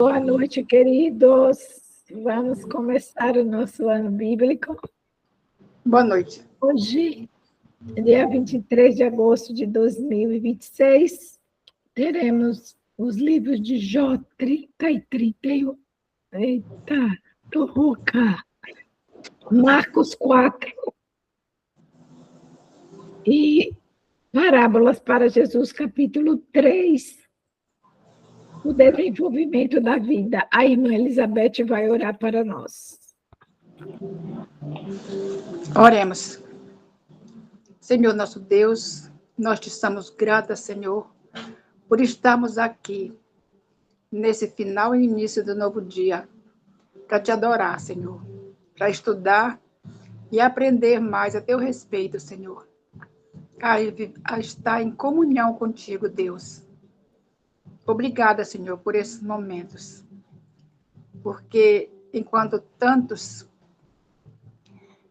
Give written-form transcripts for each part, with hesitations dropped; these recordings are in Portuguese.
Boa noite, queridos. Vamos começar o nosso ano bíblico. Boa noite. Hoje, dia 23 de agosto de 2026, teremos os livros de Jó 30 e 31. Eita, tô rouca. Marcos 4 e Parábolas para Jesus, capítulo 3. O desenvolvimento da vida. A irmã Elizabeth vai orar para nós. Oremos. Senhor nosso Deus, nós te estamos gratas, Senhor, por estarmos aqui nesse final e início do novo dia, para te adorar, Senhor, para estudar e aprender mais a teu respeito, Senhor, a estar em comunhão contigo, Deus. Obrigada, Senhor, por esses momentos, porque enquanto tantos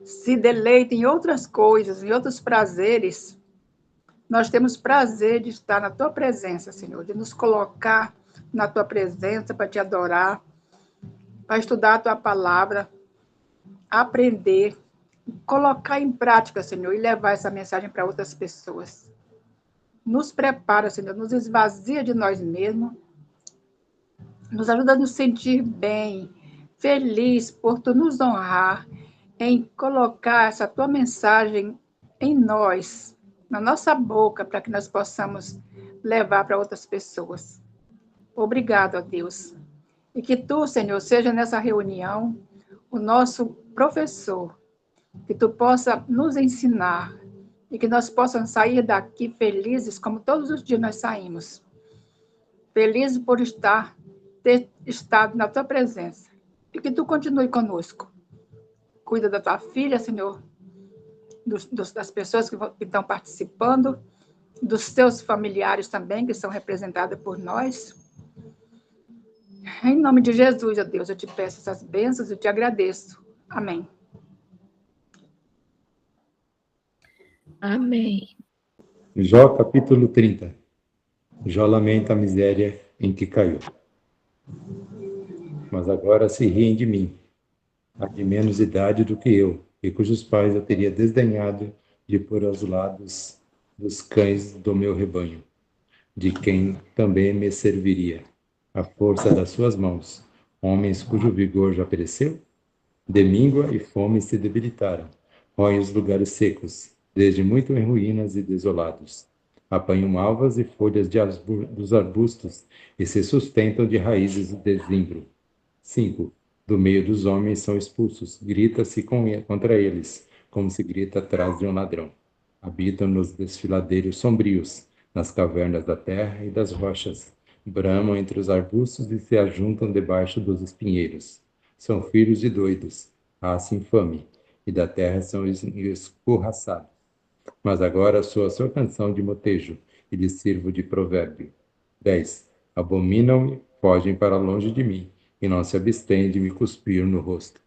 se deleitam em outras coisas, em outros prazeres, nós temos prazer de estar na tua presença, Senhor, de nos colocar na tua presença para te adorar, para estudar a tua palavra, aprender, colocar em prática, Senhor, e levar essa mensagem para outras pessoas. Nos prepara, Senhor, nos esvazia de nós mesmos, nos ajuda a nos sentir bem, feliz por tu nos honrar em colocar essa tua mensagem em nós, na nossa boca, para que nós possamos levar para outras pessoas. Obrigado, a Deus. E que tu, Senhor, seja nessa reunião o nosso professor, que tu possa nos ensinar e que nós possamos sair daqui felizes, como todos os dias nós saímos. Felizes por ter estado na tua presença. E que tu continue conosco. Cuida da tua filha, Senhor, das pessoas que estão participando, dos seus familiares também, que são representados por nós. Em nome de Jesus, ó Deus, eu te peço essas bênçãos e te agradeço. Amém. Amém. Jó capítulo 30. Jó lamenta a miséria em que caiu. Mas agora se riem de mim, a de menos idade do que eu, e cujos pais eu teria desdenhado de pôr aos lados dos cães do meu rebanho, de quem também me serviria, a força das suas mãos, homens cujo vigor já pereceu? De míngua e fome se debilitaram, roem os lugares secos, desde muito em ruínas e desolados. Apanham malvas e folhas dos arbustos e se sustentam de raízes de zimbro. 5. Do meio dos homens são expulsos, grita-se contra eles, como se grita atrás de um ladrão. Habitam nos desfiladeiros sombrios, nas cavernas da terra e das rochas. Bramam entre os arbustos e se ajuntam debaixo dos espinheiros. São filhos de doidos, raça infame, e da terra são escorraçados. Mas agora sou a sua canção de motejo, e lhes sirvo de provérbio. 10. Abominam-me, fogem para longe de mim, e não se abstêm de me cuspir no rosto.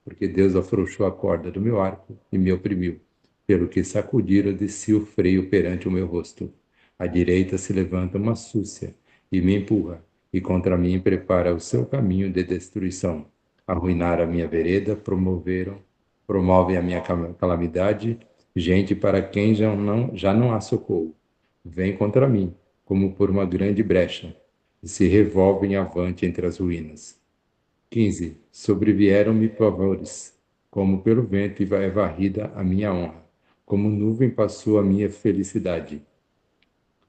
Porque Deus afrouxou a corda do meu arco e me oprimiu, pelo que sacudiram de si o freio perante o meu rosto. À direita se levanta uma súcia, e me empurra, e contra mim prepara o seu caminho de destruição. Arruinaram a minha vereda, promovem a minha calamidade, gente para quem já não há socorro. Vem contra mim, como por uma grande brecha, e se revolvem avante entre as ruínas. 15. Sobrevieram-me pavores, como pelo vento é varrida a minha honra, como nuvem passou a minha felicidade.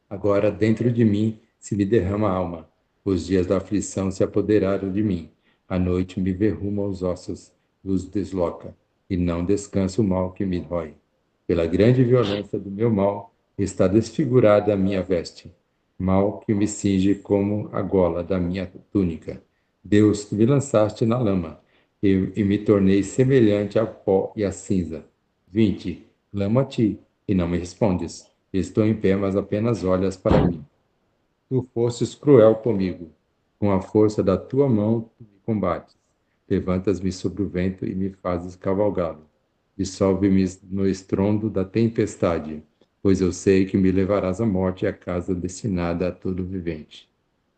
Agora dentro de mim se me derrama a alma, os dias da aflição se apoderaram de mim, a noite me verruma os ossos, os desloca, e não descansa o mal que me rói. Pela grande violência do meu mal, está desfigurada a minha veste, mal que me cinge como a gola da minha túnica. Deus, me lançaste na lama, e me tornei semelhante ao pó e à cinza. 20. Clamo a ti, e não me respondes. Estou em pé, mas apenas olhas para mim. Tu fostes cruel comigo. Com a força da tua mão, tu me combates. Levantas-me sobre o vento e me fazes cavalgá-lo. Dissolve-me no estrondo da tempestade, pois eu sei que me levarás à morte e à casa destinada a todo vivente.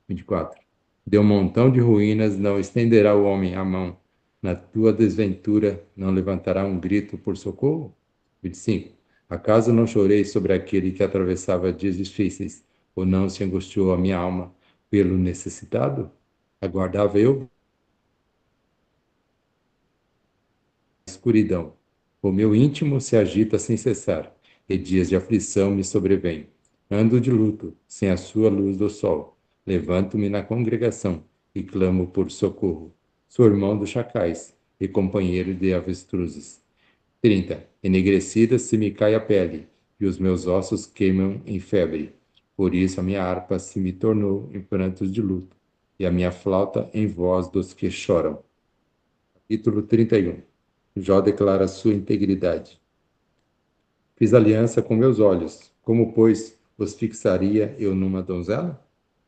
24. De um montão de ruínas não estenderá o homem a mão. Na tua desventura não levantará um grito por socorro? 25. Acaso não chorei sobre aquele que atravessava dias difíceis, ou não se angustiou a minha alma pelo necessitado? Aguardava eu escuridão. O meu íntimo se agita sem cessar, e dias de aflição me sobrevêm. Ando de luto, sem a sua luz do sol. Levanto-me na congregação e clamo por socorro. Sou irmão dos chacais e companheiro de avestruzes. 30. Enegrecida se me cai a pele, e os meus ossos queimam em febre. Por isso a minha harpa se me tornou em prantos de luto, e a minha flauta em voz dos que choram. Capítulo 31. Jó declara sua integridade. Fiz aliança com meus olhos. Como, pois, os fixaria eu numa donzela?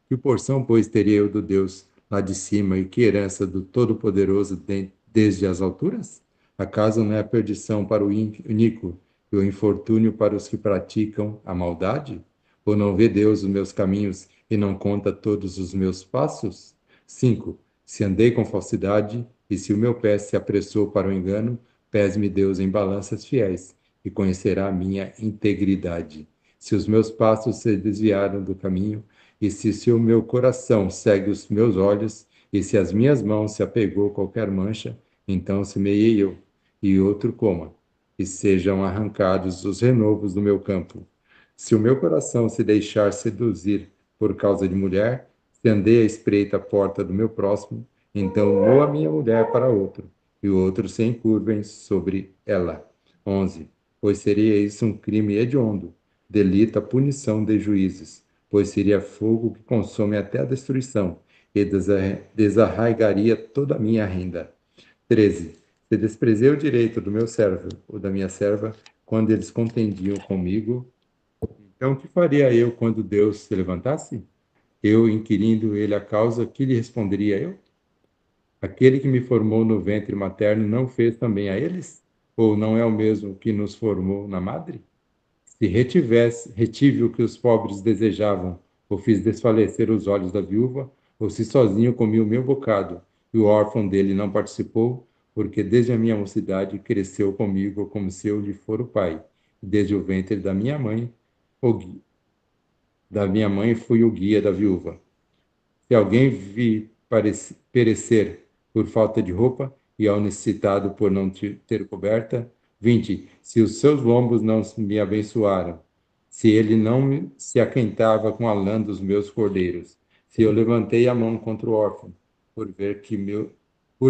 Que porção, pois, teria eu do Deus lá de cima e que herança do Todo-Poderoso desde as alturas? Acaso não é a perdição para o iníquo e o infortúnio para os que praticam a maldade? Ou não vê Deus os meus caminhos e não conta todos os meus passos? 5. Se andei com falsidade e se o meu pé se apressou para o engano, pese-me Deus em balanças fiéis e conhecerá a minha integridade. Se os meus passos se desviaram do caminho, e se o meu coração segue os meus olhos, e se as minhas mãos se apegou qualquer mancha, então semeei eu, e outro coma, e sejam arrancados os renovos do meu campo. Se o meu coração se deixar seduzir por causa de mulher, se andei à espreita porta do meu próximo, então vou a minha mulher para outro, e o outro se encurvem sobre ela. 11. Pois seria isso um crime hediondo, delito a punição de juízes, pois seria fogo que consome até a destruição, e desarraigaria toda a minha renda. 13. Se desprezei o direito do meu servo ou da minha serva, quando eles contendiam comigo, então o que faria eu quando Deus se levantasse? Eu, inquirindo ele a causa, que lhe responderia eu? Aquele que me formou no ventre materno não fez também a eles? Ou não é o mesmo que nos formou na madre? Se retive o que os pobres desejavam, ou fiz desfalecer os olhos da viúva, ou se sozinho comi o meu bocado, e o órfão dele não participou, porque desde a minha mocidade cresceu comigo como se eu lhe for o pai, e desde o ventre da minha mãe fui o guia da viúva. Se alguém vi perecer por falta de roupa, e ao necessitado por não ter coberta. 20. Se os seus lombos não me abençoaram, se ele não se aquentava com a lã dos meus cordeiros, se eu levantei a mão contra o órfão, por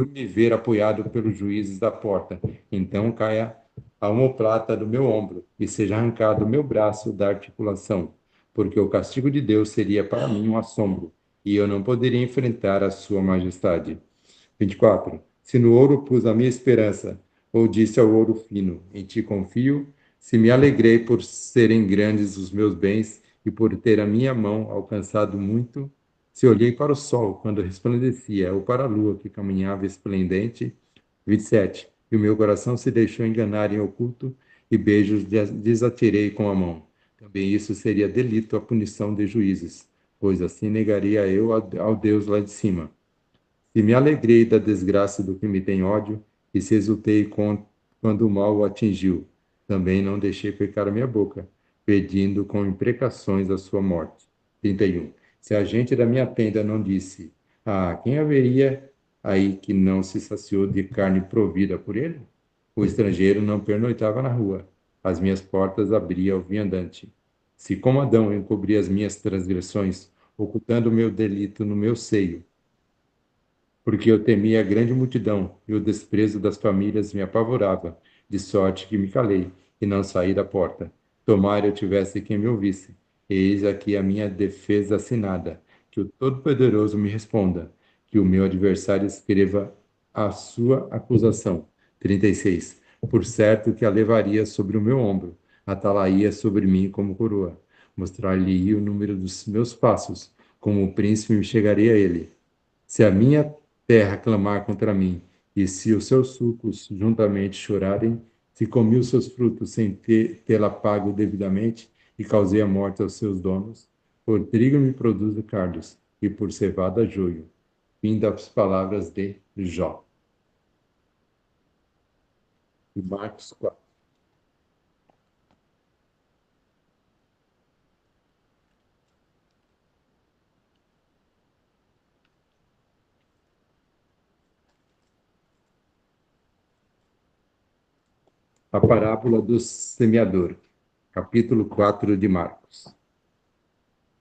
me ver apoiado pelos juízes da porta, então caia a omoplata do meu ombro, e seja arrancado o meu braço da articulação, porque o castigo de Deus seria para mim um assombro, e eu não poderia enfrentar a sua majestade. 24. Se no ouro pus a minha esperança, ou disse ao ouro fino, em ti confio, se me alegrei por serem grandes os meus bens e por ter a minha mão alcançado muito, se olhei para o sol quando resplandecia, ou para a lua que caminhava esplendente. 27. E o meu coração se deixou enganar em oculto, e beijos desatirei com a mão. Também isso seria delito, a punição de juízes, pois assim negaria eu ao Deus lá de cima. Se me alegrei da desgraça do que me tem ódio, e se exultei quando o mal o atingiu, também não deixei pecar a minha boca, pedindo com imprecações a sua morte. 31. Se a gente da minha tenda não disse, quem haveria aí que não se saciou de carne provida por ele? O estrangeiro não pernoitava na rua, as minhas portas abria o viandante. Se como Adão encobri as minhas transgressões, ocultando o meu delito no meu seio, porque eu temia a grande multidão, e o desprezo das famílias me apavorava, de sorte que me calei, e não saí da porta. Tomara eu tivesse quem me ouvisse. Eis aqui a minha defesa assinada, que o Todo-Poderoso me responda, que o meu adversário escreva a sua acusação. 36. Por certo que a levaria sobre o meu ombro, atalaia sobre mim como coroa. Mostrar-lhe-ia o número dos meus passos, como o príncipe me chegaria a ele. Se a minha terra clamar contra mim, e se os seus sucos juntamente chorarem, se comi os seus frutos sem tê-la pago devidamente, e causei a morte aos seus donos, por trigo me produzo cardos, e por cevada joio. fim das palavras de Jó. E Marcos 4. A parábola do semeador, capítulo 4 de Marcos.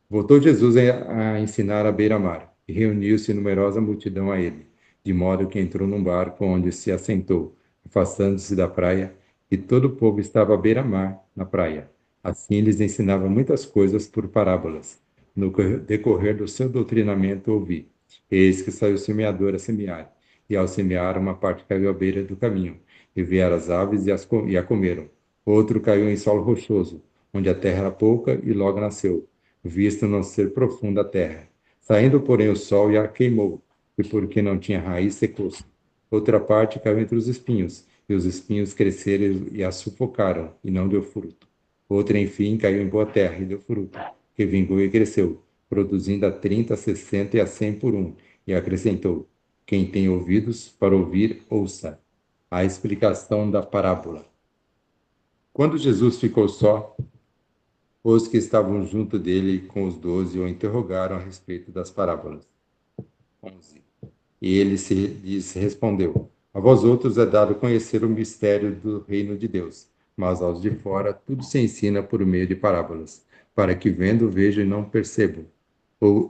Voltou Jesus a ensinar à beira-mar, e reuniu-se numerosa multidão a ele, de modo que entrou num barco onde se assentou, afastando-se da praia, e todo o povo estava à beira-mar, na praia. Assim lhes ensinava muitas coisas por parábolas. No decorrer do seu doutrinamento ouvi: eis que saiu o semeador a semear, e ao semear uma parte caiu à beira do caminho, e vieram as aves e a comeram. Outro caiu em solo rochoso, onde a terra era pouca e logo nasceu, visto não ser profunda a terra. Saindo, porém, o sol e a queimou, e porque não tinha raiz, secou-se. Outra parte caiu entre os espinhos, e os espinhos cresceram e a sufocaram, e não deu fruto. Outra, enfim, caiu em boa terra e deu fruto, que vingou e cresceu, produzindo a 30, a 60 e a 100 por um. E acrescentou: quem tem ouvidos para ouvir, ouça. A explicação da parábola. Quando Jesus ficou só, os que estavam junto dele com os 12 o interrogaram a respeito das parábolas. 11. E ele lhes respondeu: a vós outros é dado conhecer o mistério do reino de Deus, mas aos de fora tudo se ensina por meio de parábolas, para que vendo vejam e não percebam,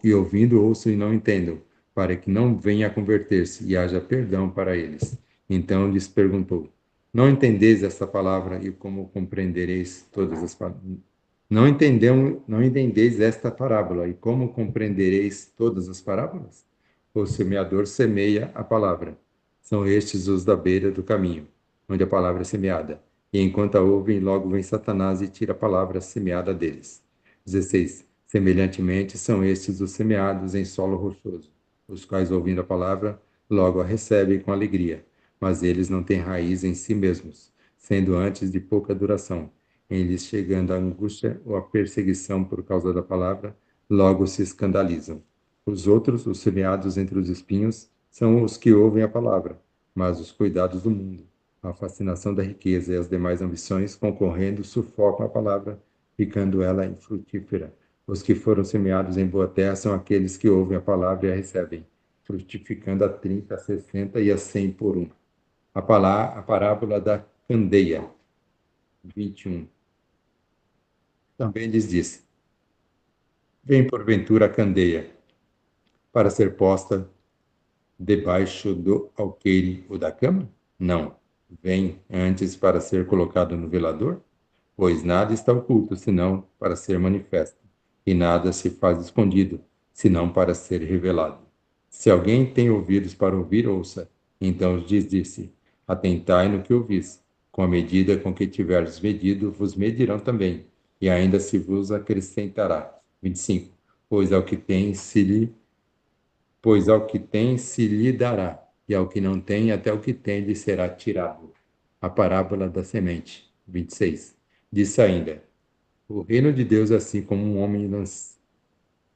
e ouvindo ouçam e não entendam, para que não venha a converter-se e haja perdão para eles. Então lhes perguntou: não entendeis esta palavra e como compreendereis todas as palavras? Não entendeis esta parábola, e como compreendereis todas as parábolas? O semeador semeia a palavra. São estes os da beira do caminho, onde a palavra é semeada. E enquanto a ouvem, logo vem Satanás e tira a palavra semeada deles. 16. Semelhantemente, são estes os semeados em solo rochoso, os quais, ouvindo a palavra, logo a recebem com alegria. Mas eles não têm raiz em si mesmos, sendo antes de pouca duração. Em lhes chegando a angústia ou a perseguição por causa da palavra, logo se escandalizam. Os outros, os semeados entre os espinhos, são os que ouvem a palavra, mas os cuidados do mundo, a fascinação da riqueza e as demais ambições concorrendo sufocam a palavra, ficando ela infrutífera. Os que foram semeados em boa terra são aqueles que ouvem a palavra e a recebem, frutificando a 30, a 60 e a 100 por um. A parábola da candeia, 21. Também lhes disse: vem porventura a candeia para ser posta debaixo do alqueire ou da cama? Não. Vem antes para ser colocado no velador? Pois nada está oculto, senão para ser manifesto, e nada se faz escondido, senão para ser revelado. Se alguém tem ouvidos para ouvir, ouça. Então lhes disse: atentai no que ouvis. Com a medida com que tiverdes medido, vos medirão também, e ainda se vos acrescentará. 25. Pois ao que tem se lhe dará, e ao que não tem, até o que tem lhe será tirado. A parábola da semente. 26. Disse ainda: o reino de Deus é assim como um homem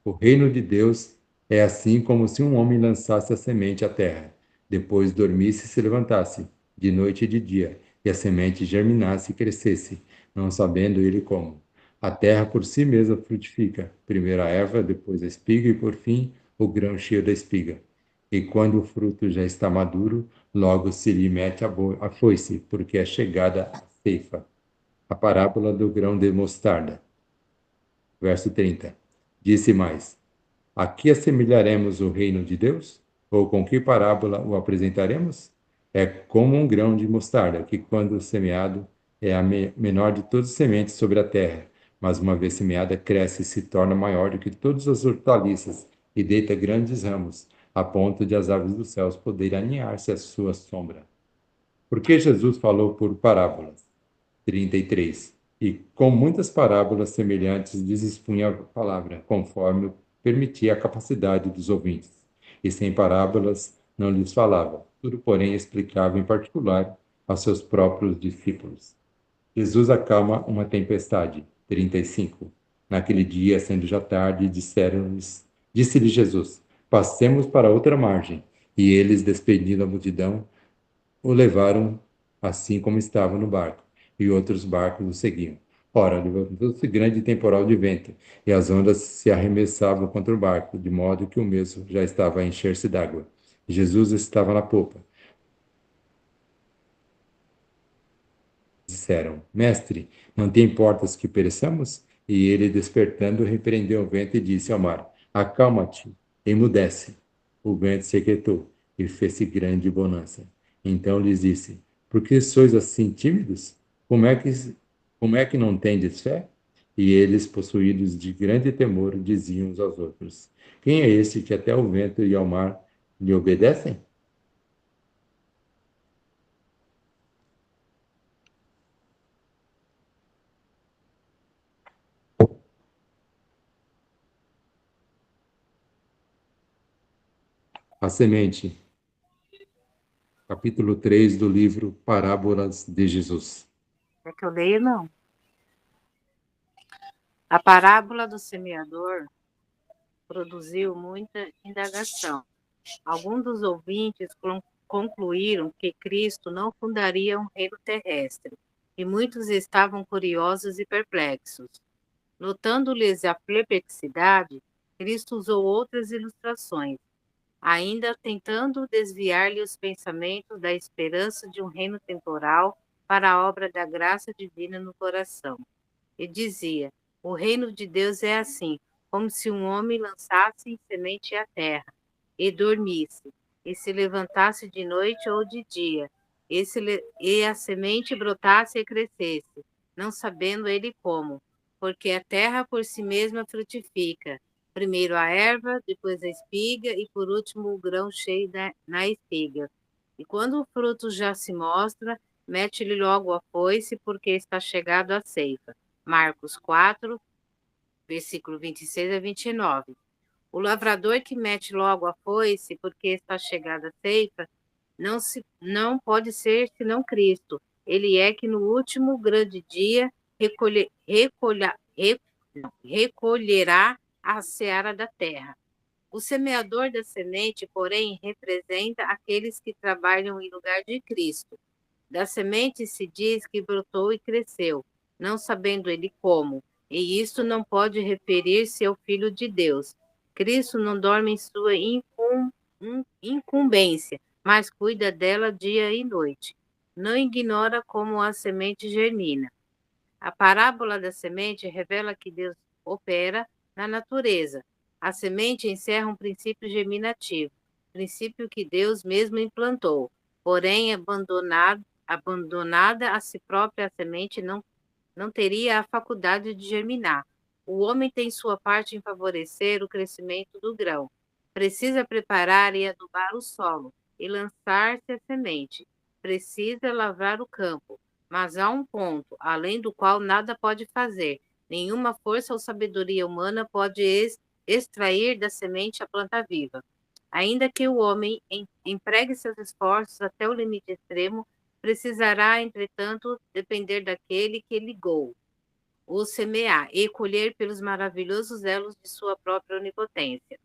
O reino de Deus é assim como se um homem lançasse a semente à terra, depois dormisse e se levantasse, de noite e de dia, e a semente germinasse e crescesse, não sabendo ele como. A terra por si mesma frutifica, primeiro a erva, depois a espiga e, por fim, o grão cheio da espiga. E quando o fruto já está maduro, logo se lhe mete a foice, porque é chegada a ceifa. A parábola do grão de mostarda. Verso 30. Disse mais: a que assemelharemos o reino de Deus? Ou com que parábola o apresentaremos? É como um grão de mostarda, que quando semeado é a menor de todas as sementes sobre a terra, mas uma vez semeada cresce e se torna maior do que todas as hortaliças e deita grandes ramos, a ponto de as aves dos céus poderem aninhar-se à sua sombra. Por que Jesus falou por parábolas? 33. E com muitas parábolas semelhantes lhes expunha a palavra, conforme permitia a capacidade dos ouvintes. E sem parábolas não lhes falava, tudo, porém, explicava em particular aos seus próprios discípulos. Jesus acalma uma tempestade. 35. Naquele dia, sendo já tarde, disse-lhe Jesus: passemos para outra margem. E eles, despedindo a multidão, o levaram assim como estava no barco, e outros barcos o seguiam. Ora, levantou-se grande temporal de vento, e as ondas se arremessavam contra o barco, de modo que o mesmo já estava a encher-se d'água. Jesus estava na popa. Disseram: Mestre, não te importas que pereçamos? E ele, despertando, repreendeu o vento e disse ao mar: Acalma-te, emudece. O vento se aquietou e fez-se grande bonança. Então lhes disse: Por que sois assim tímidos? Como é que não tendes fé? E eles, possuídos de grande temor, diziam uns aos outros: Quem é este que até o vento e ao mar lhe obedecem? A semente, capítulo 3 do livro Parábolas de Jesus. É que eu leio, não. A parábola do semeador produziu muita indagação. Alguns dos ouvintes concluíram que Cristo não fundaria um reino terrestre, e muitos estavam curiosos e perplexos. Notando-lhes a perplexidade, Cristo usou outras ilustrações, ainda tentando desviar-lhe os pensamentos da esperança de um reino temporal para a obra da graça divina no coração. E dizia: O reino de Deus é assim, como se um homem lançasse semente à terra, e dormisse, e se levantasse de noite ou de dia, e a semente brotasse e crescesse, não sabendo ele como, porque a terra por si mesma frutifica, primeiro a erva, depois a espiga, e por último o grão cheio na espiga. E quando o fruto já se mostra, mete-lhe logo a foice, porque está chegado a ceifa. Marcos 4, versículo 26 a 29. O lavrador que mete logo a foice, porque está chegada a ceifa, não pode ser senão Cristo. Ele é que no último grande dia recolherá a seara da terra. O semeador da semente, porém, representa aqueles que trabalham em lugar de Cristo. Da semente se diz que brotou e cresceu, não sabendo ele como, e isto não pode referir-se ao Filho de Deus. Cristo não dorme em sua incumbência, mas cuida dela dia e noite. Não ignora como a semente germina. A parábola da semente revela que Deus opera na natureza. A semente encerra um princípio germinativo, princípio que Deus mesmo implantou. Porém, abandonada a si própria, a semente não teria a faculdade de germinar. O homem tem sua parte em favorecer o crescimento do grão. Precisa preparar e adubar o solo e lançar-se a semente. Precisa lavrar o campo. Mas há um ponto, além do qual nada pode fazer. Nenhuma força ou sabedoria humana pode extrair da semente a planta viva. Ainda que o homem empregue seus esforços até o limite extremo, precisará, entretanto, depender daquele que ligou, o semear, e colher pelos maravilhosos elos de sua própria onipotência.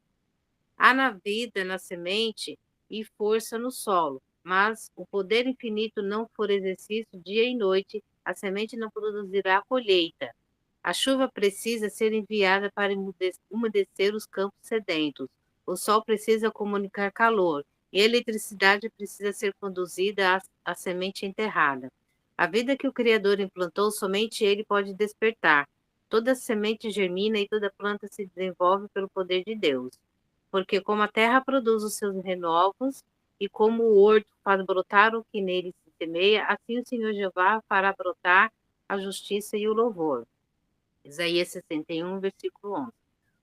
Há na vida, na semente, e força no solo, mas o poder infinito não for exercício dia e noite, a semente não produzirá colheita. A chuva precisa ser enviada para umedecer os campos sedentos. O sol precisa comunicar calor, e a eletricidade precisa ser conduzida à semente enterrada. A vida que o Criador implantou, somente Ele pode despertar. Toda semente germina e toda planta se desenvolve pelo poder de Deus. Porque como a terra produz os seus renovos, e como o horto faz brotar o que nele se semeia, assim o Senhor Jeová fará brotar a justiça e o louvor. Isaías 61, versículo 11.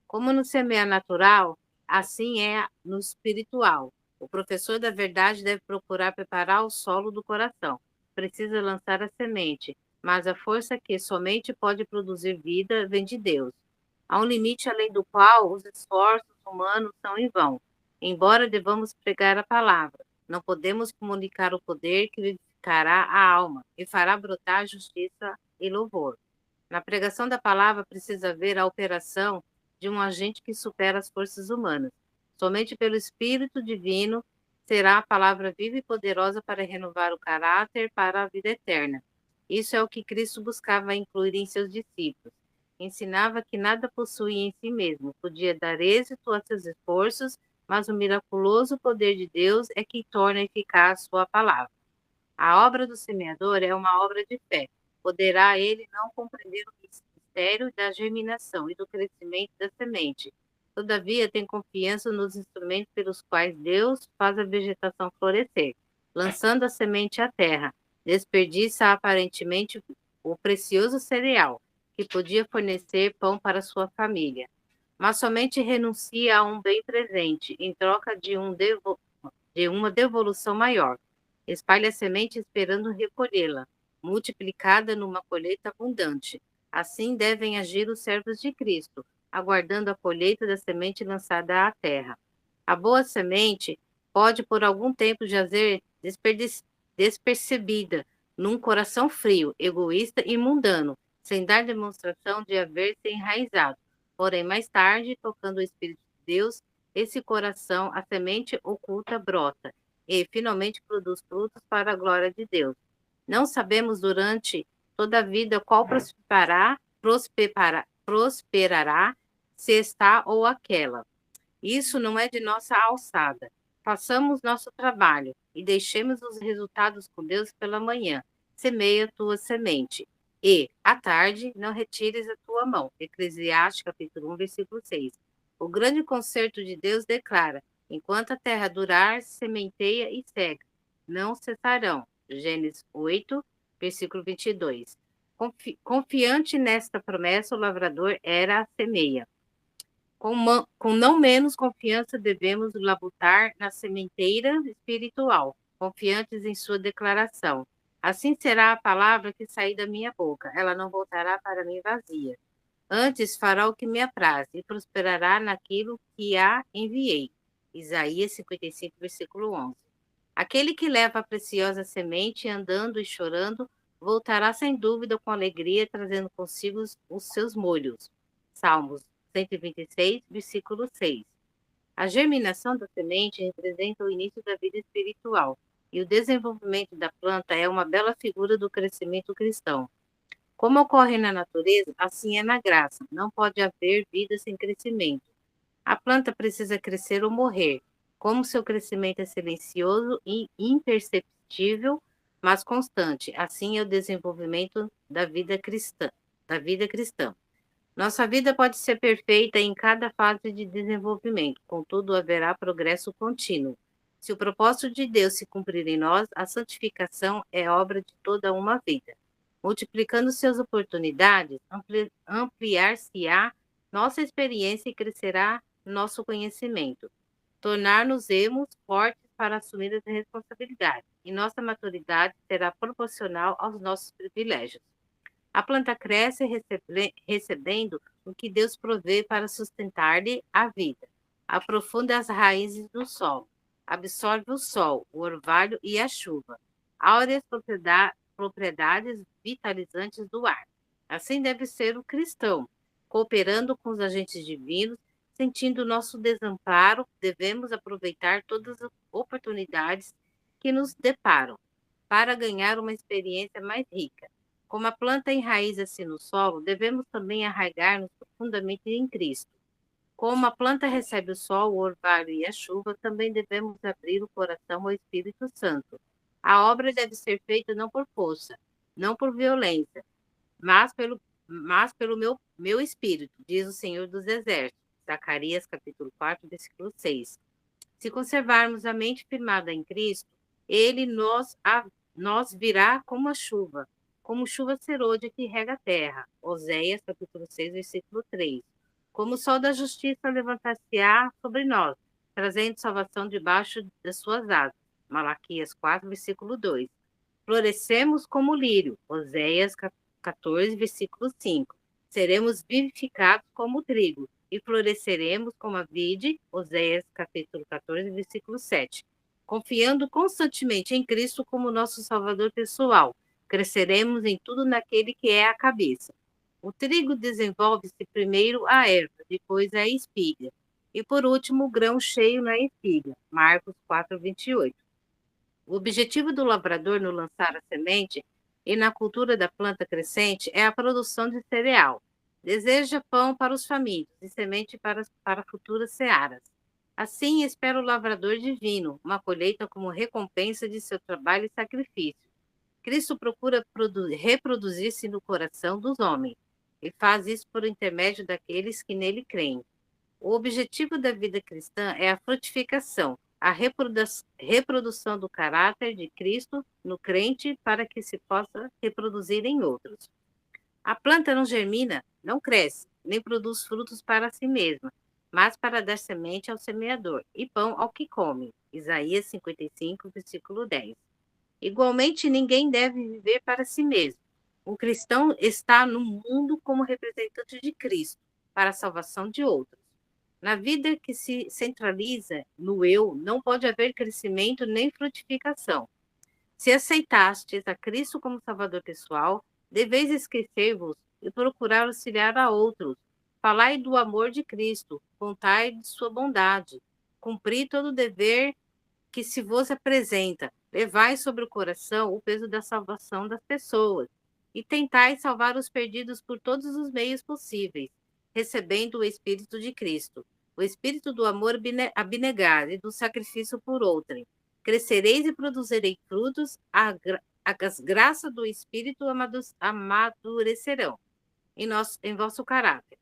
Como no semear natural, assim é no espiritual. O professor da verdade deve procurar preparar o solo do coração. Precisa lançar a semente, mas a força que somente pode produzir vida vem de Deus. Há um limite além do qual os esforços humanos são em vão. Embora devamos pregar a palavra, não podemos comunicar o poder que vivificará a alma e fará brotar justiça e louvor. Na pregação da palavra precisa haver a operação de um agente que supera as forças humanas. Somente pelo Espírito Divino será a palavra viva e poderosa para renovar o caráter para a vida eterna. Isso é o que Cristo buscava incluir em seus discípulos. Ensinava que nada possuía em si mesmo, podia dar êxito a seus esforços, mas o miraculoso poder de Deus é que torna eficaz sua palavra. A obra do semeador é uma obra de fé. Poderá ele não compreender o mistério da germinação e do crescimento da semente. Todavia, tem confiança nos instrumentos pelos quais Deus faz a vegetação florescer, lançando a semente à terra. Desperdiça aparentemente o precioso cereal, que podia fornecer pão para sua família. Mas somente renuncia a um bem presente, em troca de uma devolução maior. Espalha a semente esperando recolhê-la, multiplicada numa colheita abundante. Assim devem agir os servos de Cristo, aguardando a colheita da semente lançada à terra. A boa semente pode por algum tempo jazer despercebida num coração frio, egoísta e mundano, sem dar demonstração de haver se enraizado. Porém, mais tarde, tocando o Espírito de Deus, esse coração, a semente oculta, brota e finalmente produz frutos para a glória de Deus. Não sabemos durante toda a vida qual prosperará, se esta ou aquela. Isso não é de nossa alçada. Façamos nosso trabalho e deixemos os resultados com Deus pela manhã. Semeia a tua semente. E, à tarde, não retires a tua mão. Eclesiastes, capítulo 1, versículo 6. O grande concerto de Deus declara: enquanto a terra durar, sementeia e cega. Não cessarão. Gênesis 8, versículo 22. Confiante nesta promessa, o lavrador era a semeia. Com não menos confiança devemos labutar na sementeira espiritual, confiantes em sua declaração. Assim será a palavra que sair da minha boca, ela não voltará para mim vazia. Antes fará o que me apraz e prosperará naquilo que a enviei. Isaías 55, versículo 11. Aquele que leva a preciosa semente, andando e chorando, voltará sem dúvida com alegria, trazendo consigo os seus molhos. Salmos 126, versículo 6. A germinação da semente representa o início da vida espiritual, e o desenvolvimento da planta é uma bela figura do crescimento cristão. Como ocorre na natureza, assim é na graça. Não pode haver vida sem crescimento. A planta precisa crescer ou morrer. Como seu crescimento é silencioso e imperceptível, mas constante, assim é o desenvolvimento da vida cristã. Nossa vida pode ser perfeita em cada fase de desenvolvimento, contudo haverá progresso contínuo. Se o propósito de Deus se cumprir em nós, a santificação é obra de toda uma vida. Multiplicando suas oportunidades, ampliar-se-á nossa experiência e crescerá nosso conhecimento. Tornar-nos-emos fortes para assumir as responsabilidades, e nossa maturidade será proporcional aos nossos privilégios. A planta cresce recebendo o que Deus provê para sustentar-lhe a vida. Aprofunda as raízes do solo, absorve o sol, o orvalho e a chuva, áureas propriedades vitalizantes do ar. Assim deve ser o cristão, cooperando com os agentes divinos, sentindo nosso desamparo, devemos aproveitar todas as oportunidades que nos deparam para ganhar uma experiência mais rica. Como a planta enraiza-se no solo, devemos também arraigar-nos profundamente em Cristo. Como a planta recebe o sol, o orvalho e a chuva, também devemos abrir o coração ao Espírito Santo. A obra deve ser feita não por força, não por violência, mas pelo meu Espírito, diz o Senhor dos Exércitos. Zacarias, capítulo 4, versículo 6. Se conservarmos a mente firmada em Cristo, ele nos virá como chuva serôdia que rega a terra. Oséias, capítulo 6, versículo 3. Como o sol da justiça levantar-se-á sobre nós, trazendo salvação debaixo das suas asas. Malaquias 4, versículo 2. Florescemos como lírio. Oséias 14, versículo 5. Seremos vivificados como o trigo e floresceremos como a vide. Oséias capítulo 14, versículo 7. Confiando constantemente em Cristo como nosso Salvador pessoal, cresceremos em tudo naquele que é a cabeça. O trigo desenvolve-se primeiro a erva, depois a espiga. E, por último, o grão cheio na espiga. Marcos 4:28. O objetivo do lavrador no lançar a semente e na cultura da planta crescente é a produção de cereal. Deseja pão para os famintos e semente para futuras searas. Assim espera o lavrador divino, uma colheita como recompensa de seu trabalho e sacrifício. Cristo procura reproduzir-se no coração dos homens e faz isso por intermédio daqueles que nele creem. O objetivo da vida cristã é a frutificação, a reprodução do caráter de Cristo no crente para que se possa reproduzir em outros. A planta não germina, não cresce, nem produz frutos para si mesma, mas para dar semente ao semeador e pão ao que come. Isaías 55, versículo 10. Igualmente, ninguém deve viver para si mesmo. Um cristão está no mundo como representante de Cristo, para a salvação de outros. Na vida que se centraliza no eu, não pode haver crescimento nem frutificação. Se aceitastes a Cristo como Salvador pessoal, deveis esquecer-vos e procurar auxiliar a outros. Falai do amor de Cristo, contai de sua bondade, cumpri todo o dever que se vos apresenta, levai sobre o coração o peso da salvação das pessoas, e tentai salvar os perdidos por todos os meios possíveis, recebendo o Espírito de Cristo, o Espírito do amor abnegado e do sacrifício por outrem. Crescereis e produzireis frutos, as graças do Espírito amadurecerão em vosso caráter.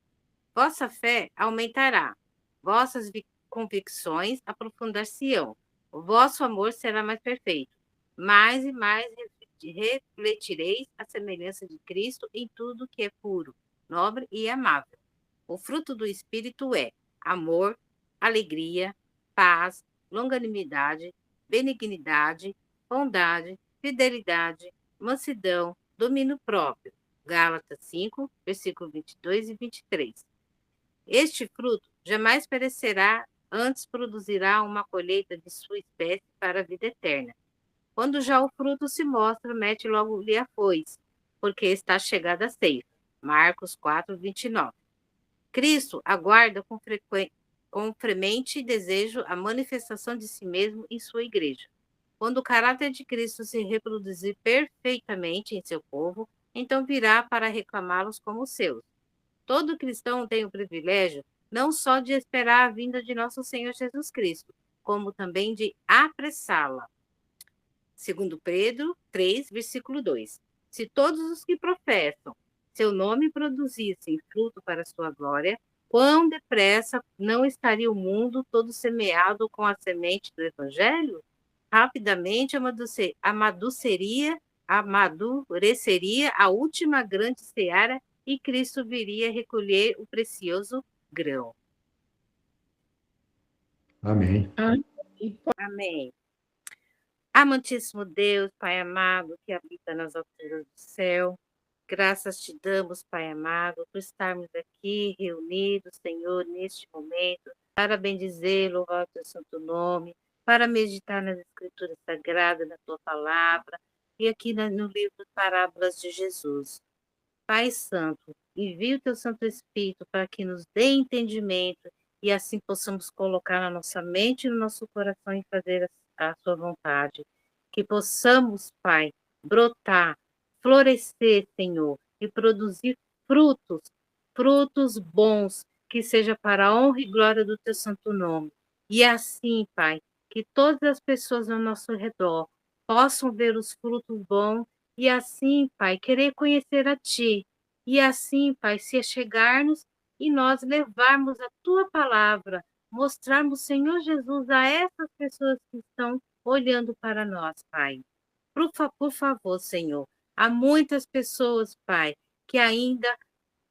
Vossa fé aumentará, vossas convicções aprofundar-se-ão, o vosso amor será mais perfeito. Mais e mais refletireis a semelhança de Cristo em tudo que é puro, nobre e amável. O fruto do Espírito é amor, alegria, paz, longanimidade, benignidade, bondade, fidelidade, mansidão, domínio próprio. Gálatas 5, versículos 22 e 23. Este fruto jamais perecerá, antes produzirá uma colheita de sua espécie para a vida eterna. Quando já o fruto se mostra, mete logo-lhe a foice, porque está chegada a ceifa. Marcos 4, 29. Cristo aguarda com fremente desejo a manifestação de si mesmo em sua igreja. Quando o caráter de Cristo se reproduzir perfeitamente em seu povo, então virá para reclamá-los como seus. Todo cristão tem o privilégio não só de esperar a vinda de nosso Senhor Jesus Cristo, como também de apressá-la. Segundo Pedro 3, versículo 2. Se todos os que professam seu nome produzissem fruto para a sua glória, quão depressa não estaria o mundo todo semeado com a semente do Evangelho? Rapidamente amadureceria a última grande seara e Cristo viria recolher o precioso grão. Amém. Amém. Amantíssimo Deus, Pai amado, que habita nas alturas do céu, graças te damos, Pai amado, por estarmos aqui reunidos, Senhor, neste momento, para bendizer, louvar o teu santo nome, para meditar nas Escrituras Sagradas, na tua palavra, e aqui no livro Parábolas de Jesus. Pai Santo, envia o teu Santo Espírito para que nos dê entendimento e assim possamos colocar na nossa mente e no nosso coração e fazer a sua vontade. Que possamos, Pai, brotar, florescer, Senhor, e produzir frutos bons, que seja para a honra e glória do teu santo nome. E assim, Pai, que todas as pessoas ao nosso redor possam ver os frutos bons e assim, Pai, querer conhecer a Ti. E assim, Pai, se chegarmos e nós levarmos a Tua palavra, mostrarmos, Senhor Jesus, a essas pessoas que estão olhando para nós, Pai. Por favor, Senhor, há muitas pessoas, Pai, que ainda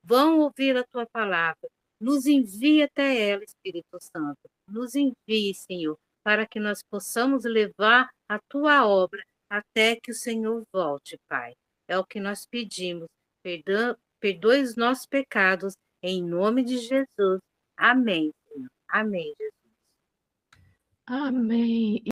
vão ouvir a Tua palavra. Nos envie até ela, Espírito Santo. Nos envie, Senhor, para que nós possamos levar a Tua obra até que o Senhor volte, Pai. É o que nós pedimos. Perdoe os nossos pecados, em nome de Jesus. Amém, Senhor. Amém, Jesus. Amém.